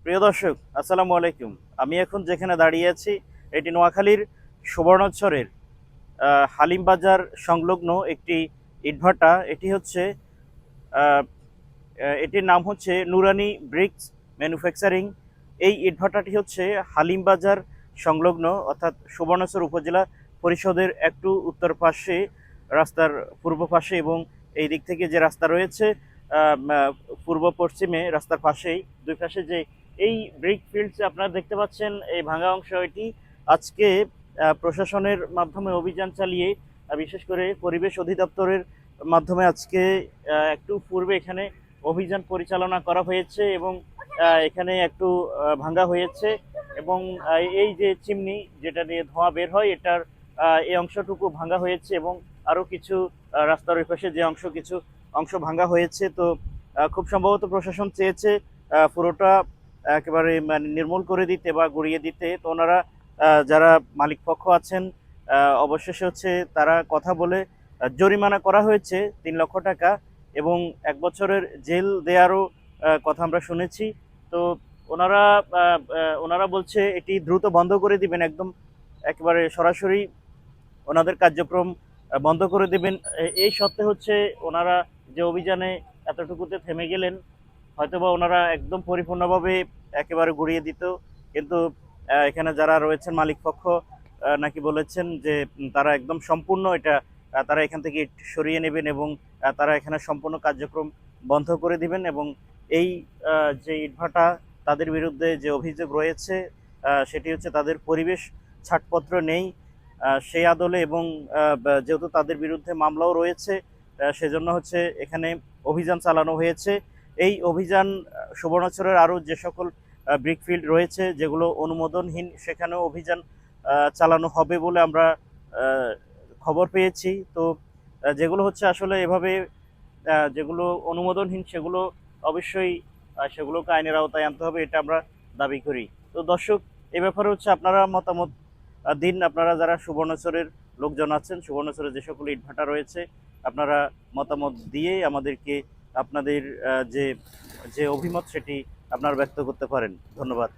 প্রিয় দর্শক, আসসালামু আলাইকুম। আমি এখন যেখানে দাঁড়িয়ে আছি এটি নোয়াখালীর সুবর্ণচরের হালিম বাজার সংলগ্ন একটি ইটভাটা। এটি হচ্ছে আহ, এটির নাম হচ্ছে নুরানি ব্রিক্স ম্যানুফ্যাকচারিং। এই ইটভাটাটি হচ্ছে হালিম বাজার সংলগ্ন, অর্থাৎ সুবর্ণচর উপজেলা পরিষদের একটু উত্তর পাশে, রাস্তার পূর্ব পাশে, এবং এই দিক থেকে যে রাস্তা রয়েছে পূর্ব পশ্চিমে রাস্তার পাশেই দুই পাশে যে এই ব্রিক ফিল্ডস আপনারা দেখতে পাচ্ছেন, এই ভাঙা অংশ এটি আজকে প্রশাসনের মাধ্যমে অভিযান চালিয়ে, বিশেষ করে পরিবেশ অধিদপ্তরের মাধ্যমে আজকে একটু পূর্বে এখানে অভিযান পরিচালনা করা হয়েছে এবং এখানে একটু ভাঙা হয়েছে। এবং এই যে চিমনি যেটা দিয়ে ধোঁয়া বের হয়, এটার এই অংশটুকু ভাঙা হয়েছে এবং আরো কিছু রাস্তার ওই পাশে যে কিছু অংশ ভাঙা হয়েছে। তো খুব সম্ভবত প্রশাসন চেয়েছে পুরোটা একেবারে মানে নির্মূল করে দিতে বা গুড়িয়ে দিতে। তো ওনারা যারা মালিক পক্ষ আছেন, অবশেষে হচ্ছে তারা কথা বলে জরিমানা করা হয়েছে 3 লক্ষ টাকা এবং 1 বছরের জেল দেওয়ারও কথা আমরা শুনেছি। তো ওনারা ওনারা বলছে এটি দ্রুত বন্ধ করে দিবেন, একদম একেবারে সরাসরি ওনাদের কার্যক্রম বন্ধ করে দেবেন। এই সত্ত্বে হচ্ছে ওনারা যে অভিযানে এতটুকুতে থেমে গেলেন, হয়তোবা ওনারা একদম পরিপূর্ণভাবে একেবারে গুড়িয়ে দিত, কিন্তু এখানে যারা রয়েছেন মালিক পক্ষ নাকি বলেছেন যে তারা একদম সম্পূর্ণ এটা তারা এখান থেকে ইট সরিয়ে নেবেন এবং তারা এখানে সম্পূর্ণ কার্যক্রম বন্ধ করে দিবেন। এবং এই যে ইটভাটা, তাদের বিরুদ্ধে যে অভিযোগ রয়েছে সেটি হচ্ছে তাদের পরিবেশ ছাড়পত্র নেই সেই আদলে, এবং যেহেতু তাদের বিরুদ্ধে মামলাও রয়েছে, সেজন্য হচ্ছে এখানে অভিযান চালানো হয়েছে। এই অভিযান সুবর্ণচরের আরও যে সকল ব্রিকফিল্ড রয়েছে যেগুলো অনুমোদনহীন, সেখানেও অভিযান চালানো হবে বলে আমরা আহ, খবর পেয়েছি। তো যেগুলো হচ্ছে আসলে এভাবে যেগুলো অনুমোদনহীন, সেগুলো অবশ্যই সেগুলোকে আইনের আওতায় আনতে হবে, এটা আমরা দাবি করি। তো দর্শক, এ ব্যাপারে হচ্ছে আপনারা মতামত দিন। আপনারা যারা সুবর্ণচরের লোকজন আছেন, সুবর্ণচরের যে সকল ইটভাটা রয়েছে, আপনারা মতামত দিয়ে আমাদেরকে আপনাদের যে যে অভিমত সেটি আপনারা ব্যক্ত করতে পারেন। ধন্যবাদ।